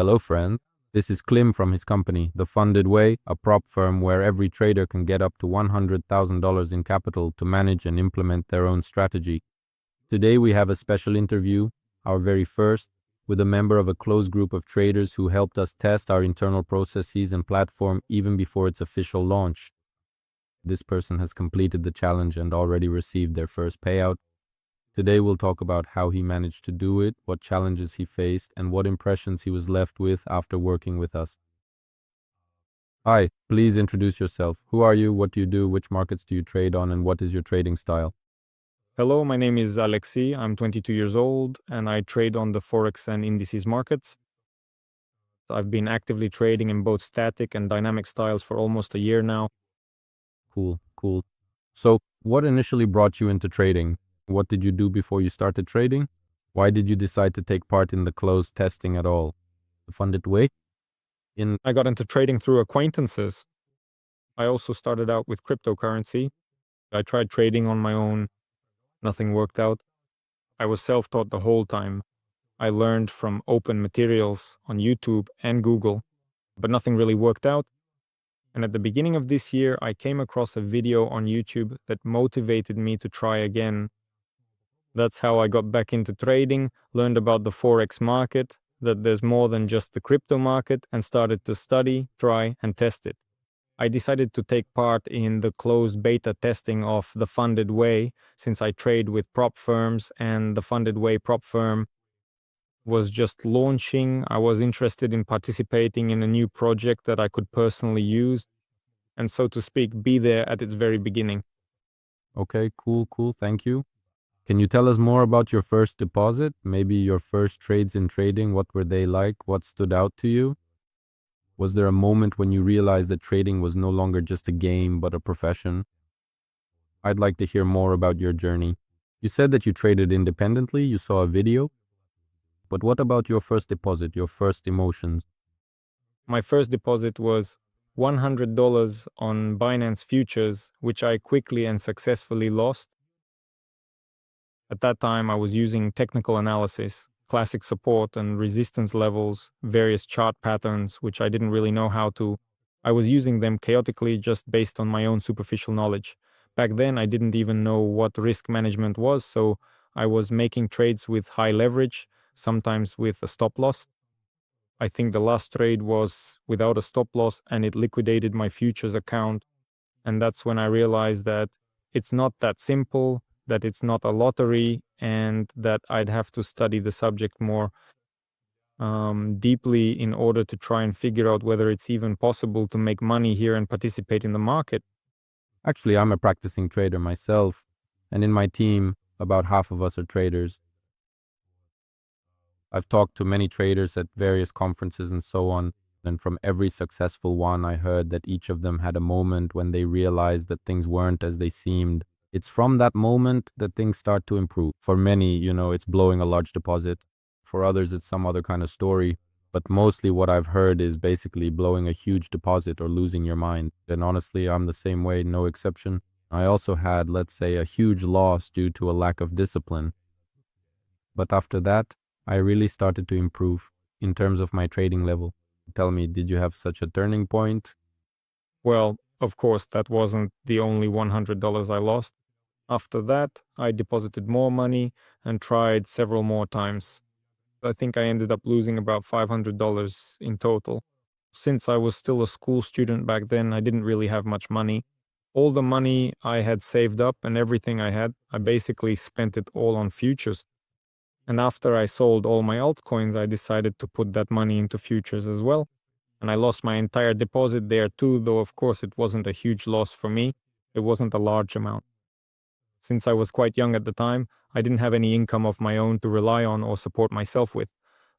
Hello, friend. This is Klim from his company, The Funded Way, a prop firm where every trader can get up to $100,000 in capital to manage and implement their own strategy. Today we have a special interview, our very first, with a member of a close group of traders who helped us test our internal processes and platform even before its official launch. This person has completed the challenge and already received their first payout. Today we'll talk about how he managed to do it, what challenges he faced, and what impressions he was left with after working with us. Hi, please introduce yourself. Who are you, what do you do, which markets do you trade on, and what is your trading style? Hello, my name is Alexei. I'm 22 years old and I trade on the Forex and indices markets. I've been actively trading in both static and dynamic styles for almost a year now. Cool. So, what initially brought you into trading? What did you do before you started trading? Why did you decide to take part in the closed testing at all? The Funded Way? I got into trading through acquaintances. I also started out with cryptocurrency. I tried trading on my own. Nothing worked out. I was self-taught the whole time. I learned from open materials on YouTube and Google, but nothing really worked out. And at the beginning of this year, I came across a video on YouTube that motivated me to try again. That's how I got back into trading, learned about the Forex market, that there's more than just the crypto market, and started to study, try, and test it. I decided to take part in the closed beta testing of the Funded Way, since I trade with prop firms and the Funded Way prop firm was just launching. I was interested in participating in a new project that I could personally use, and so to speak, be there at its very beginning. Okay, cool. Thank you. Can you tell us more about your first deposit? Maybe your first trades in trading? What were they like? What stood out to you? Was there a moment when you realized that trading was no longer just a game, but a profession? I'd like to hear more about your journey. You said that you traded independently, you saw a video. But what about your first deposit, your first emotions? My first deposit was $100 on Binance Futures, which I quickly and successfully lost. At that time, I was using technical analysis, classic support and resistance levels, various chart patterns, which I didn't really know how to. I was using them chaotically just based on my own superficial knowledge. Back then, I didn't even know what risk management was, so I was making trades with high leverage, sometimes with a stop loss. I think the last trade was without a stop loss and it liquidated my futures account. And that's when I realized that it's not that simple, that it's not a lottery, and that I'd have to study the subject more deeply in order to try and figure out whether it's even possible to make money here and participate in the market. Actually, I'm a practicing trader myself, and in my team, about half of us are traders. I've talked to many traders at various conferences and so on, and from every successful one, I heard that each of them had a moment when they realized that things weren't as they seemed. It's from that moment that things start to improve. For many, it's blowing a large deposit. For others, it's some other kind of story. But mostly what I've heard is basically blowing a huge deposit or losing your mind. And honestly, I'm the same way, no exception. I also had, let's say, a huge loss due to a lack of discipline. But after that, I really started to improve in terms of my trading level. Tell me, did you have such a turning point? Well, of course, that wasn't the only $100 I lost. After that, I deposited more money and tried several more times. I think I ended up losing about $500 in total. Since I was still a school student back then, I didn't really have much money. All the money I had saved up and everything I had, I basically spent it all on futures. And after I sold all my altcoins, I decided to put that money into futures as well. And I lost my entire deposit there too, though of course it wasn't a huge loss for me. It wasn't a large amount. Since I was quite young at the time, I didn't have any income of my own to rely on or support myself with.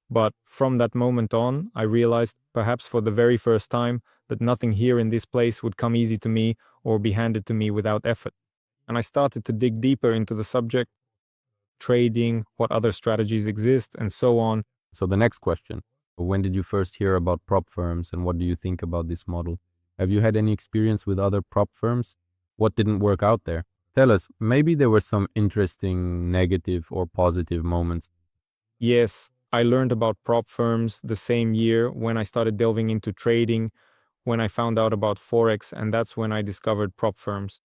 But from that moment on, I realized, perhaps for the very first time, that nothing here in this place would come easy to me or be handed to me without effort. And I started to dig deeper into the subject, trading, what other strategies exist, and so on. So the next question, when did you first hear about prop firms and what do you think about this model? Have you had any experience with other prop firms? What didn't work out there? Tell us, maybe there were some interesting negative or positive moments. Yes, I learned about prop firms the same year when I started delving into trading, when I found out about Forex, and that's when I discovered prop firms.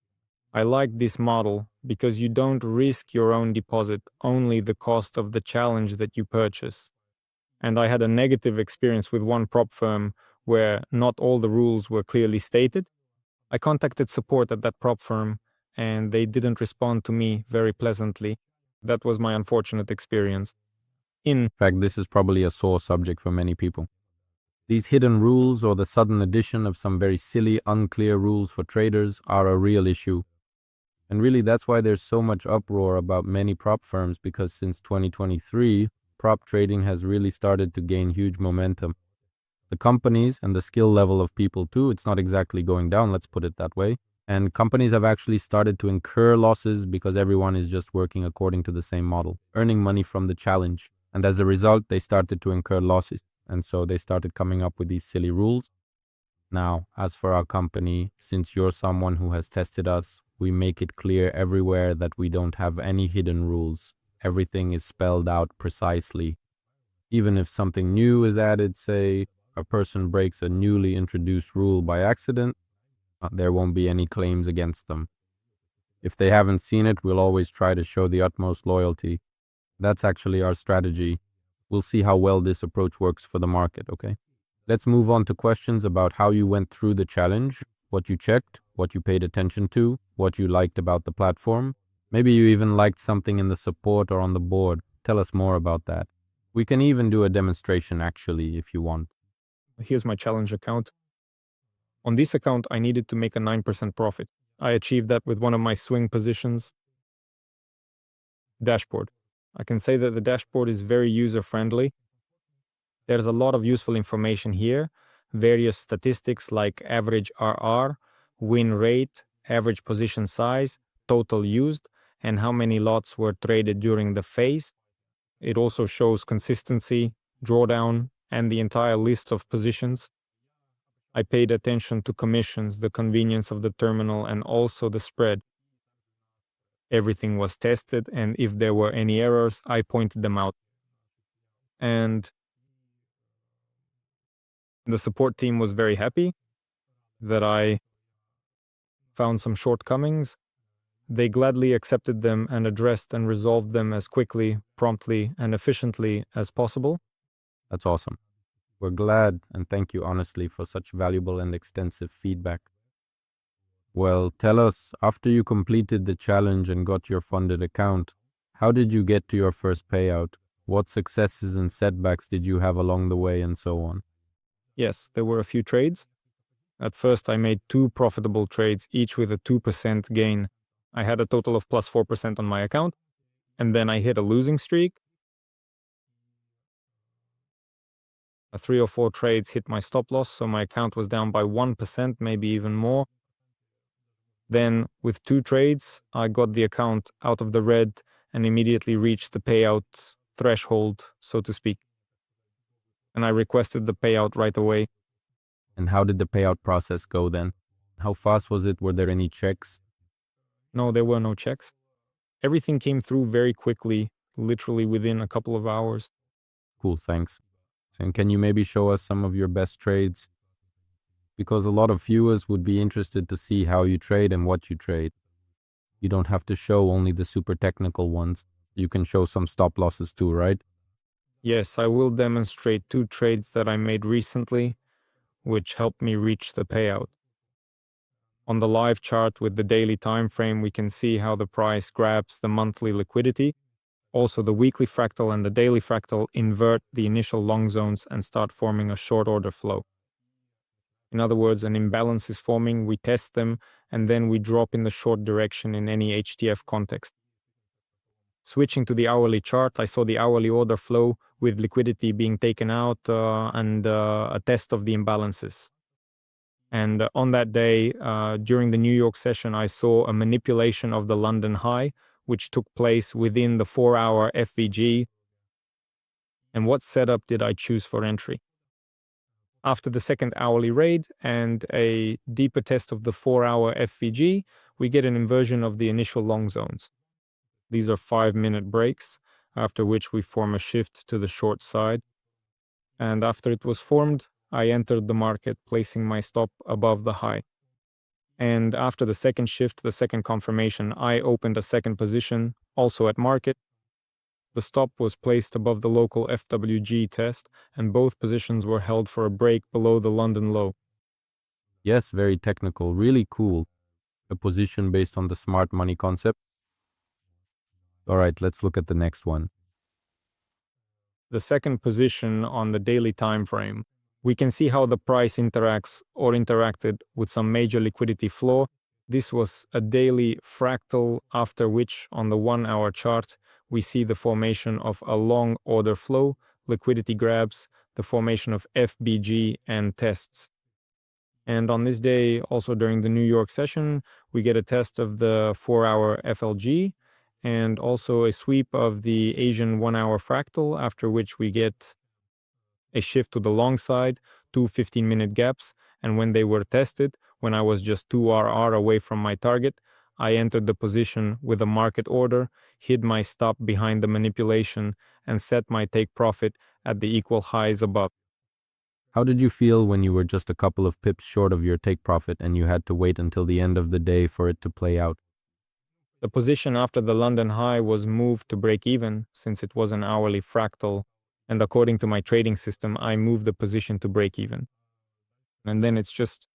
I like this model because you don't risk your own deposit, only the cost of the challenge that you purchase. And I had a negative experience with one prop firm where not all the rules were clearly stated. I contacted support at that prop firm and they didn't respond to me very pleasantly. That was my unfortunate experience. In fact, this is probably a sore subject for many people. These hidden rules or the sudden addition of some very silly, unclear rules for traders are a real issue. And really, that's why there's so much uproar about many prop firms, because since 2023, prop trading has really started to gain huge momentum. The companies and the skill level of people too, it's not exactly going down, let's put it that way. And companies have actually started to incur losses because everyone is just working according to the same model, earning money from the challenge. And as a result, they started to incur losses. And so they started coming up with these silly rules. Now, as for our company, since you're someone who has tested us, we make it clear everywhere that we don't have any hidden rules. Everything is spelled out precisely. Even if something new is added, say a person breaks a newly introduced rule by accident, there won't be any claims against them. If they haven't seen it, we'll always try to show the utmost loyalty. That's actually our strategy. We'll see how well this approach works for the market, okay? Let's move on to questions about how you went through the challenge, what you checked, what you paid attention to, what you liked about the platform. Maybe you even liked something in the support or on the board. Tell us more about that. We can even do a demonstration actually if you want. Here's my challenge account. On this account, I needed to make a 9% profit. I achieved that with one of my swing positions. Dashboard. I can say that the dashboard is very user-friendly. There's a lot of useful information here, various statistics like average RR, win rate, average position size, total used, and how many lots were traded during the phase. It also shows consistency, drawdown, and the entire list of positions. I paid attention to commissions, the convenience of the terminal, and also the spread. Everything was tested, and if there were any errors, I pointed them out. And the support team was very happy that I found some shortcomings. They gladly accepted them and addressed and resolved them as quickly, promptly, and efficiently as possible. That's awesome. We're glad and thank you honestly for such valuable and extensive feedback. Well, tell us, after you completed the challenge and got your funded account, how did you get to your first payout? What successes and setbacks did you have along the way and so on? Yes, there were a few trades. At first, I made 2 profitable trades, each with a 2% gain. I had a total of plus 4% on my account, and then I hit a losing streak. 3 or 4 trades hit my stop loss, so my account was down by 1%, maybe even more. Then, with 2 trades, I got the account out of the red and immediately reached the payout threshold, so to speak. And I requested the payout right away. And how did the payout process go then? How fast was it? Were there any checks? No, there were no checks. Everything came through very quickly, literally within a couple of hours. Cool, thanks. And can you maybe show us some of your best trades? Because a lot of viewers would be interested to see how you trade and what you trade. You don't have to show only the super technical ones. You can show some stop losses too, right? Yes, I will demonstrate 2 trades that I made recently, which helped me reach the payout. On the live chart with the daily time frame, we can see how the price grabs the monthly liquidity. Also, the weekly fractal and the daily fractal invert the initial long zones and start forming a short order flow. In other words, an imbalance is forming, we test them, and then we drop in the short direction in any HTF context. Switching to the hourly chart, I saw the hourly order flow with liquidity being taken out and a test of the imbalances. And on that day, during the New York session, I saw a manipulation of the London high, which took place within the 4-hour FVG. And what setup did I choose for entry? After the second hourly raid and a deeper test of the 4-hour FVG, we get an inversion of the initial long zones. These are 5-minute breaks. after which we form a shift to the short side. And after it was formed, I entered the market, placing my stop above the high. And after the second shift, the second confirmation, I opened a second position, also at market. The stop was placed above the local FWG test, and both positions were held for a break below the London low. Yes, very technical, really cool. A position based on the smart money concept. All right, let's look at the next one. The second position on the daily time frame, we can see how the price interacts or interacted with some major liquidity floor. This was a daily fractal, after which on the 1 hour chart, we see the formation of a long order flow, liquidity grabs, the formation of FBG and tests. And on this day, also during the New York session, we get a test of the 4-hour FLG and also a sweep of the Asian 1-hour fractal, after which we get a shift to the long side, 2 15-minute gaps. And when they were tested, when I was just 2 RR away from my target, I entered the position with a market order, hid my stop behind the manipulation, and set my take profit at the equal highs above. How did you feel when you were just a couple of pips short of your take profit and you had to wait until the end of the day for it to play out? The position after the London high was moved to break even since it was an hourly fractal, and according to my trading system, I moved the position to break even. And then it's just,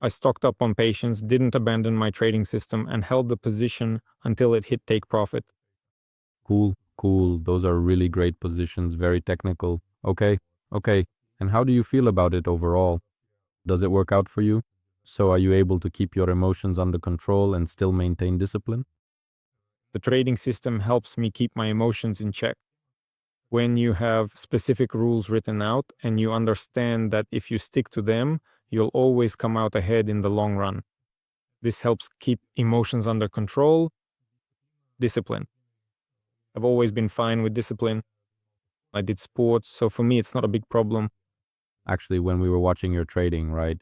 I stocked up on patience, didn't abandon my trading system, and held the position until it hit take profit. Cool, cool. Those are really great positions, very technical. Okay. And how do you feel about it overall? Does it work out for you? So are you able to keep your emotions under control and still maintain discipline? The trading system helps me keep my emotions in check. When you have specific rules written out and you understand that if you stick to them, you'll always come out ahead in the long run. This helps keep emotions under control. Discipline. I've always been fine with discipline. I did sports, so for me, it's not a big problem. Actually, when we were watching your trading, right?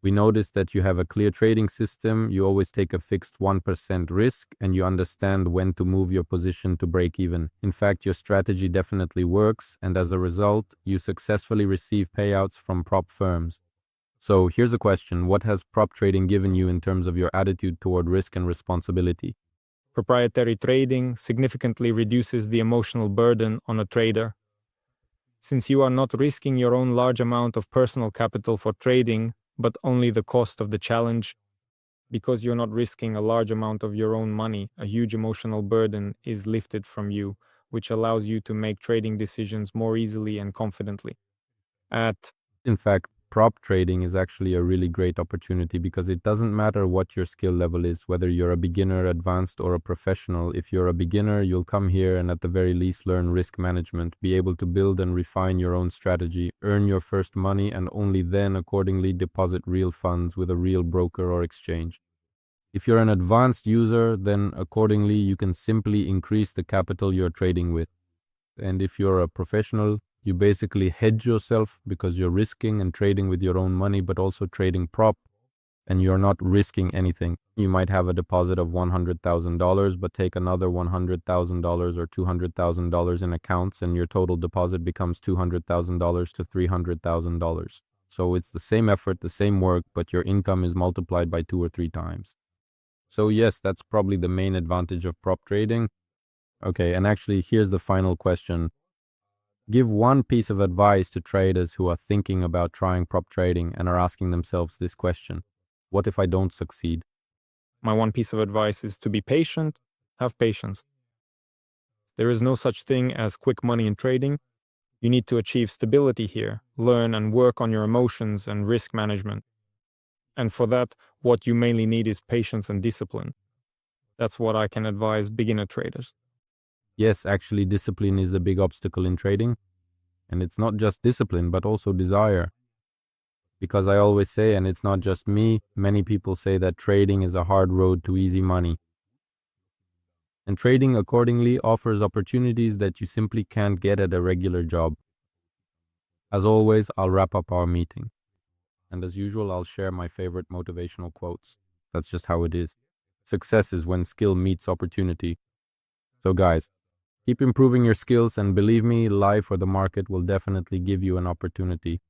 We noticed that you have a clear trading system, you always take a fixed 1% risk, and you understand when to move your position to break even. In fact, your strategy definitely works, and as a result, you successfully receive payouts from prop firms. So here's a question. What has prop trading given you in terms of your attitude toward risk and responsibility? Proprietary trading significantly reduces the emotional burden on a trader. Since you are not risking your own large amount of personal capital for trading, but only the cost of the challenge, because you're not risking a large amount of your own money, a huge emotional burden is lifted from you, which allows you to make trading decisions more easily and confidently. In fact, prop trading is actually a really great opportunity because it doesn't matter what your skill level is, whether you're a beginner, advanced, or a professional. If you're a beginner, you'll come here and at the very least learn risk management, be able to build and refine your own strategy, earn your first money, and only then accordingly deposit real funds with a real broker or exchange. If you're an advanced user, then accordingly you can simply increase the capital you're trading with. And if you're a professional, you basically hedge yourself because you're risking and trading with your own money, but also trading prop, and you're not risking anything. You might have a deposit of $100,000, but take another $100,000 or $200,000 in accounts, and your total deposit becomes $200,000 to $300,000. So it's the same effort, the same work, but your income is multiplied by 2 or 3 times. So yes, that's probably the main advantage of prop trading. Okay, and actually, here's the final question. Give one piece of advice to traders who are thinking about trying prop trading and are asking themselves this question: what if I don't succeed? My one piece of advice is to be patient, have patience. There is no such thing as quick money in trading. You need to achieve stability here, learn and work on your emotions and risk management. And for that, what you mainly need is patience and discipline. That's what I can advise beginner traders. Yes, actually, discipline is a big obstacle in trading. And it's not just discipline, but also desire. Because I always say, and it's not just me, many people say that trading is a hard road to easy money. And trading accordingly offers opportunities that you simply can't get at a regular job. As always, I'll wrap up our meeting. And as usual, I'll share my favorite motivational quotes. That's just how it is. Success is when skill meets opportunity. So guys, keep improving your skills, and believe me, life or the market will definitely give you an opportunity.